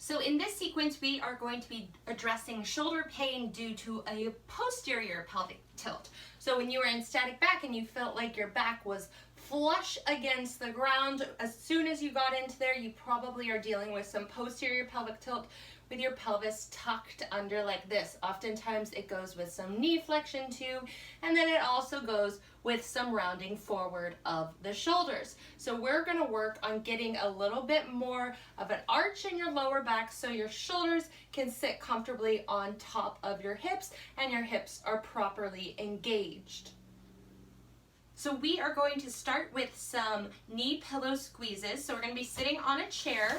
So in this sequence, we are going to be addressing shoulder pain due to a posterior pelvic tilt. So when you were in static back and you felt like your back was flush against the ground, as soon as you got into there, you probably are dealing with some posterior pelvic tilt with your pelvis tucked under like this. Oftentimes it goes with some knee flexion too, and then it also goes with some rounding forward of the shoulders. So we're gonna work on getting a little bit more of an arch in your lower back so your shoulders can sit comfortably on top of your hips and your hips are properly engaged. So we are going to start with some knee pillow squeezes. So we're going to be sitting on a chair.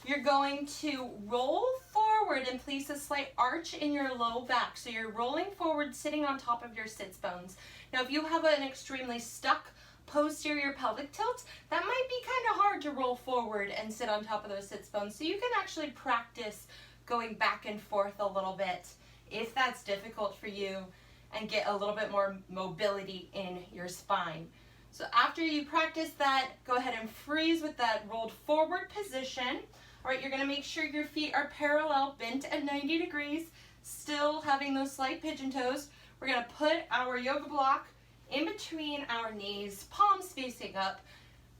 You're going to roll forward and place a slight arch in your low back. So you're rolling forward, sitting on top of your sits bones. Now if you have an extremely stuck posterior pelvic tilt, that might be kind of hard to roll forward and sit on top of those sits bones. So you can actually practice going back and forth a little bit if that's difficult for you, and get a little bit more mobility in your spine. So after you practice that, go ahead and freeze with that rolled forward position. All right, you're gonna make sure your feet are parallel, bent at 90 degrees, still having those slight pigeon toes. We're gonna put our yoga block in between our knees, palms facing up.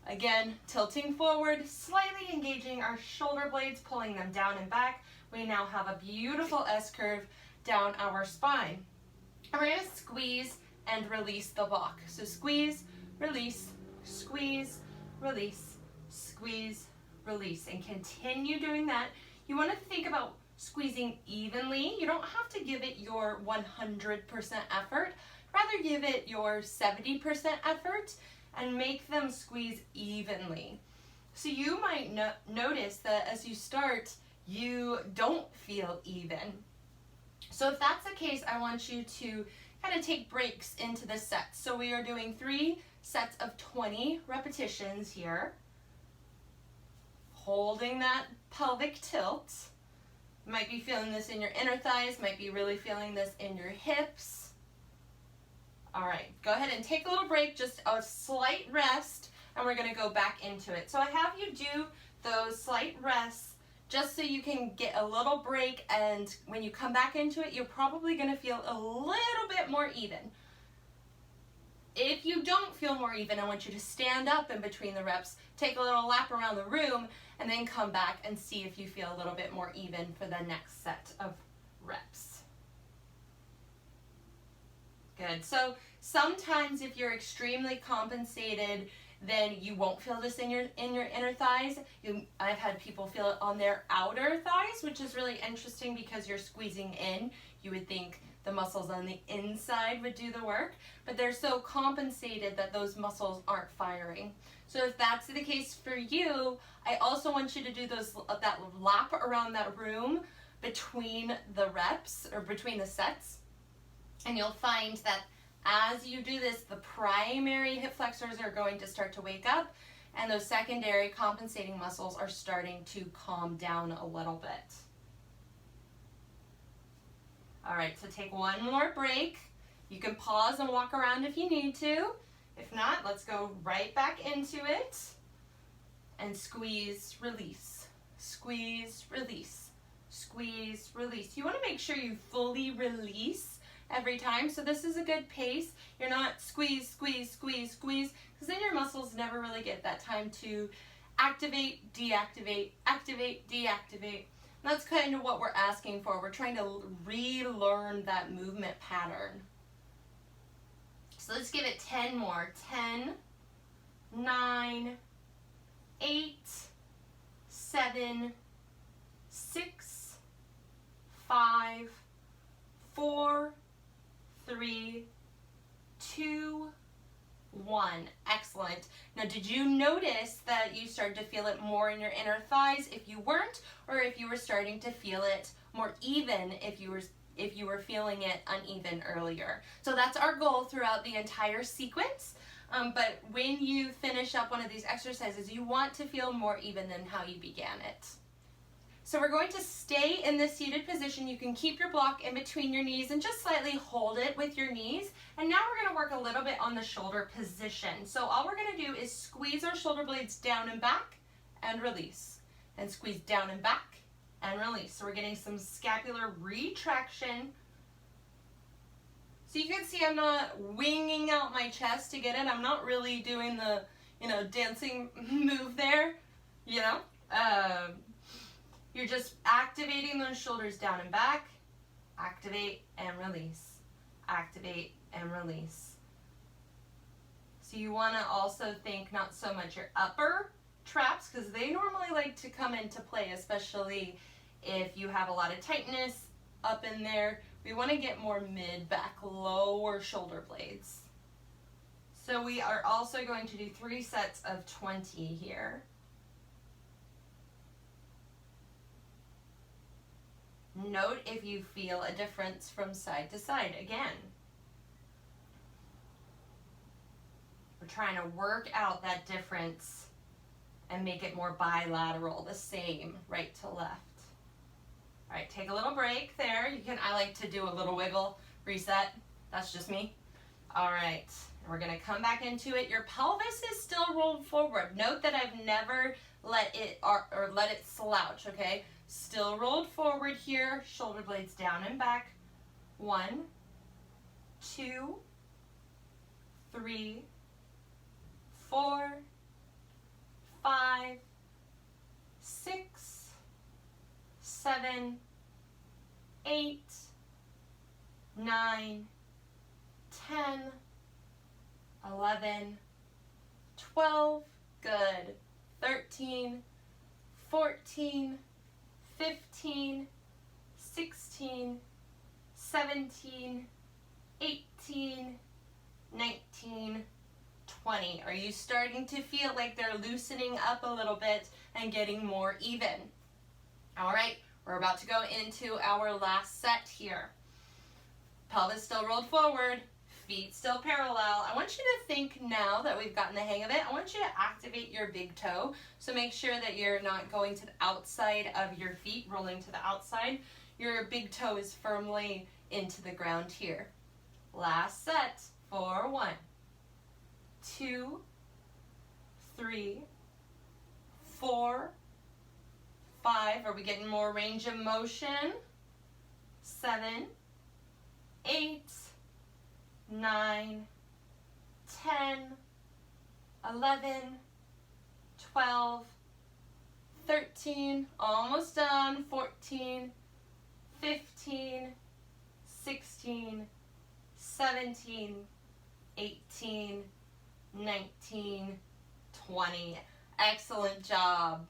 Again, tilting forward, slightly engaging our shoulder blades, pulling them down and back. We now have a beautiful S-curve down our spine. And we're going to squeeze and release the block. So squeeze, release, squeeze, release, squeeze, release, and continue doing that. You want to think about squeezing evenly. You don't have to give it your 100% effort. Rather give it your 70% effort and make them squeeze evenly. So you might notice that as you start, you don't feel even. So if that's the case, I want you to kind of take breaks into the sets. So we are doing 3 sets of 20 repetitions here. Holding that pelvic tilt. You might be feeling this in your inner thighs, might be really feeling this in your hips. All right, go ahead and take a little break, just a slight rest, and we're gonna go back into it. So I have you do those slight rests just so you can get a little break, and when you come back into it, you're probably going to feel a little bit more even. If you don't feel more even, I want you to stand up in between the reps, take a little lap around the room, and then come back and see if you feel a little bit more even for the next set of reps. Good. So sometimes if you're extremely compensated, then you won't feel this in your inner thighs. I've had people feel it on their outer thighs, which is really interesting because you're squeezing in. You would think the muscles on the inside would do the work, but they're so compensated that those muscles aren't firing. So if that's the case for you, I also want you to do that lap around that room between the reps or between the sets, and you'll find that as you do this, the primary hip flexors are going to start to wake up, and those secondary compensating muscles are starting to calm down a little bit. All right, so take one more break. You can pause and walk around if you need to. If not, let's go right back into it. And squeeze, release, squeeze, release, squeeze, release. You want to make sure you fully release every time. So this is a good pace. You're not squeeze, squeeze, squeeze, squeeze, because then your muscles never really get that time to activate, deactivate, activate, deactivate. And that's kind of what we're asking for. We're trying to relearn that movement pattern. So let's give it 10 more. 10, 9, 8, 7, 6, 5, 4, 3, 2, 1. Excellent. Now, did you notice that you started to feel it more in your inner thighs if you weren't, or if you were starting to feel it more even if you were feeling it uneven earlier? So that's our goal throughout the entire sequence. But when you finish up one of these exercises, you want to feel more even than how you began it. So we're going to stay in this seated position. You can keep your block in between your knees and just slightly hold it with your knees. And now we're going to work a little bit on the shoulder position. So all we're going to do is squeeze our shoulder blades down and back and release. And squeeze down and back and release. So we're getting some scapular retraction. So you can see I'm not winging out my chest to get it. I'm not really doing the, dancing move there, You're just activating those shoulders down and back. Activate and release. Activate and release. So you want to also think not so much your upper traps, because they normally like to come into play, especially if you have a lot of tightness up in there. We want to get more mid, back, lower shoulder blades. So we are also going to do 3 sets of 20 here. Note if you feel a difference from side to side again. We're trying to work out that difference and make it more bilateral, the same, right to left. All right, take a little break there. I like to do a little wiggle, reset. That's just me. All right, we're gonna come back into it. Your pelvis is still rolled forward. Note that I've never let it or let it slouch, okay? Still rolled forward here, shoulder blades down and back. 1, 2, 3, 4, 5, 6, 7, 8, 9, 10, 11, 12, good, 13, 14, 15, 16, 17, 18, 19, 20. Are you starting to feel like they're loosening up a little bit and getting more even? All right, we're about to go into our last set here. Pelvis still rolled forward, feet still parallel. I want you to think, now that we've gotten the hang of it, I want you to activate your big toe. So make sure that you're not going to the outside of your feet, rolling to the outside. Your big toe is firmly into the ground here. Last set for 1, 2, 3, 4, 5. Are we getting more range of motion? 7, 8, 9, 10, 11, 12, 13, almost done, 14, 15, 16, 17, 18, 19, 20. Excellent job.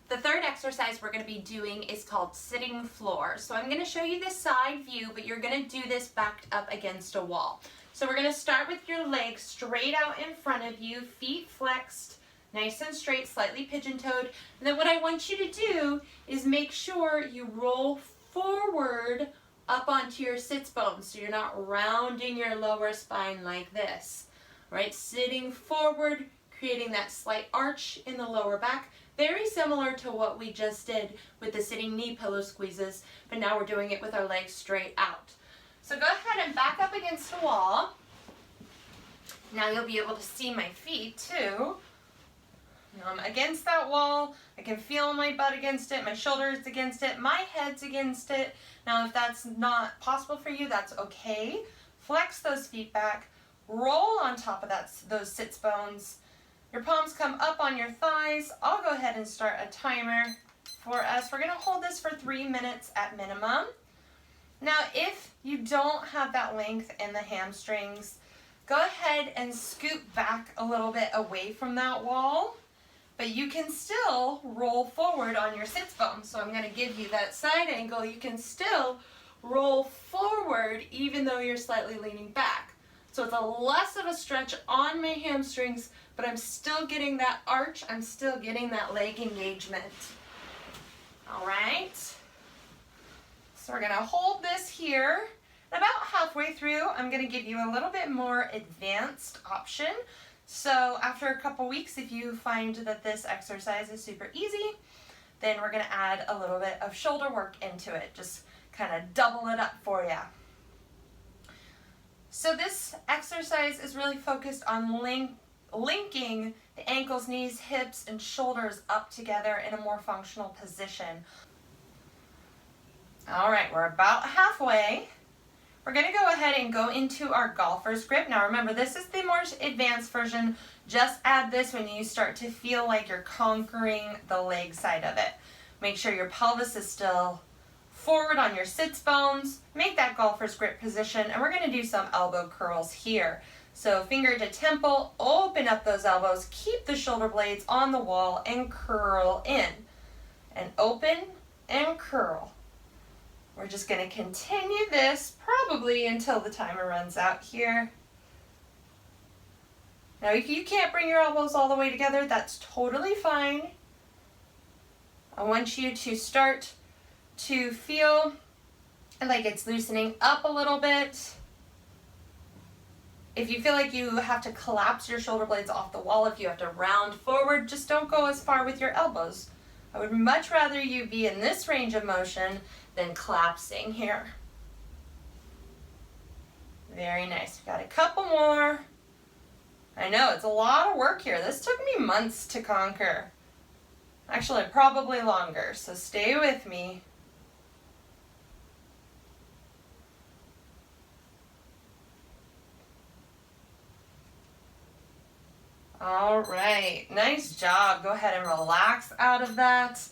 The third exercise we're going to be doing is called sitting floor. So I'm going to show you the side view, but you're going to do this backed up against a wall. So we're going to start with your legs straight out in front of you, feet flexed, nice and straight, slightly pigeon-toed. And then what I want you to do is make sure you roll forward up onto your sits bones, so you're not rounding your lower spine like this, right? Sitting forward, creating that slight arch in the lower back. Very similar to what we just did with the sitting knee pillow squeezes, but now we're doing it with our legs straight out. So go ahead and back up against a wall. Now you'll be able to see my feet too. I'm against that wall. I can feel my butt against it, my shoulders against it, my head's against it. Now if that's not possible for you, that's okay. Flex those feet back, roll on top of those sits bones. Your palms come up on your thighs. I'll go ahead and start a timer for us. We're going to hold this for 3 minutes at minimum. Now, if you don't have that length in the hamstrings, go ahead and scoot back a little bit away from that wall, but you can still roll forward on your sits bones. So I'm going to give you that side angle. You can still roll forward even though you're slightly leaning back. So it's a less of a stretch on my hamstrings, but I'm still getting that arch, I'm still getting that leg engagement. All right, so we're gonna hold this here. And about halfway through, I'm gonna give you a little bit more advanced option. So after a couple weeks, if you find that this exercise is super easy, then we're gonna add a little bit of shoulder work into it, just kind of double it up for you. So this exercise is really focused on linking the ankles, knees, hips, and shoulders up together in a more functional position. All right, we're about halfway. We're going to go ahead and go into our golfer's grip. Now remember, this is the more advanced version. Just add this when you start to feel like you're conquering the leg side of it. Make sure your pelvis is still forward on your sits bones. Make that golfer's grip position, and we're going to do some elbow curls here. So finger to temple, open up those elbows, keep the shoulder blades on the wall, and curl in. And open and curl. We're just going to continue this probably until the timer runs out here. Now if you can't bring your elbows all the way together, that's totally fine. I want you to start to feel like it's loosening up a little bit. If you feel like you have to collapse your shoulder blades off the wall, if you have to round forward, just don't go as far with your elbows. I would much rather you be in this range of motion than collapsing here. Very nice. Got a couple more. I know, it's a lot of work here. This took me months to conquer. Actually, probably longer, so stay with me. All right, nice job. Go ahead and relax out of that.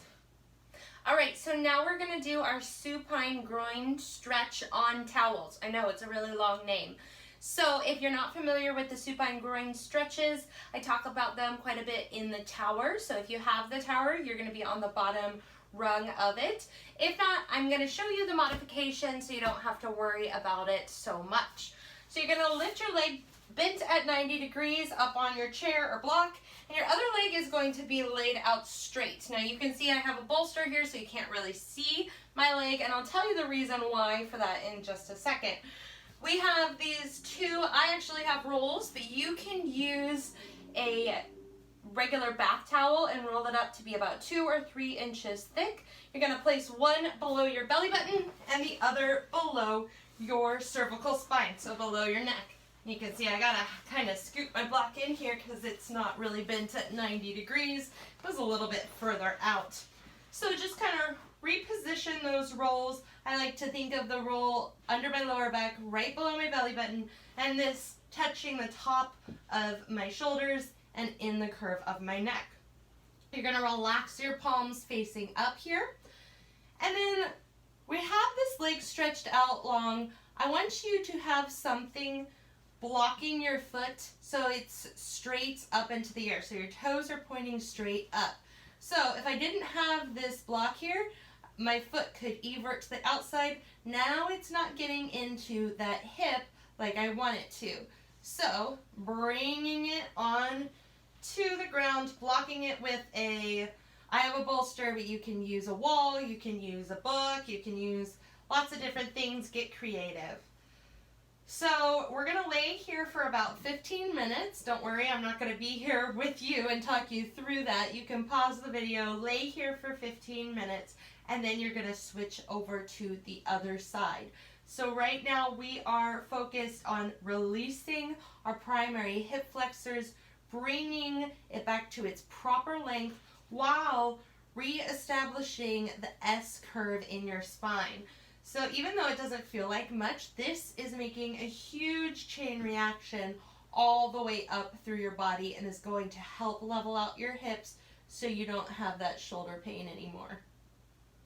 All right, so now we're gonna do our supine groin stretch on towels. I know, it's a really long name. So if you're not familiar with the supine groin stretches, I talk about them quite a bit in the tower. So if you have the tower, you're gonna be on the bottom rung of it. If not, I'm gonna show you the modification so you don't have to worry about it so much. So you're gonna lift your leg bent at 90 degrees up on your chair or block, and your other leg is going to be laid out straight. Now you can see I have a bolster here so you can't really see my leg, and I'll tell you the reason why for that in just a second. We have these two, I actually have rolls, but you can use a regular bath towel and roll it up to be about 2 or 3 inches thick. You're gonna place one below your belly button and the other below your cervical spine, so below your neck. You can see I gotta kind of scoot my block in here because it's not really bent at 90 degrees. It was a little bit further out. So just kind of reposition those rolls. I like to think of the roll under my lower back, right below my belly button, and this touching the top of my shoulders and in the curve of my neck. You're gonna relax your palms facing up here. And then we have this leg stretched out long. I want you to have something blocking your foot so it's straight up into the air. So your toes are pointing straight up. So if I didn't have this block here, my foot could evert to the outside. Now it's not getting into that hip like I want it to. So bringing it on to the ground, blocking it with I have a bolster, but you can use a wall, you can use a book, you can use lots of different things. Get creative. So we're going to lay here for about 15 minutes. Don't worry, I'm not going to be here with you and talk you through that. You can pause the video, lay here for 15 minutes, and then you're going to switch over to the other side. So right now we are focused on releasing our primary hip flexors, bringing it back to its proper length while re-establishing the S curve in your spine. So even though it doesn't feel like much, this is making a huge chain reaction all the way up through your body and is going to help level out your hips so you don't have that shoulder pain anymore.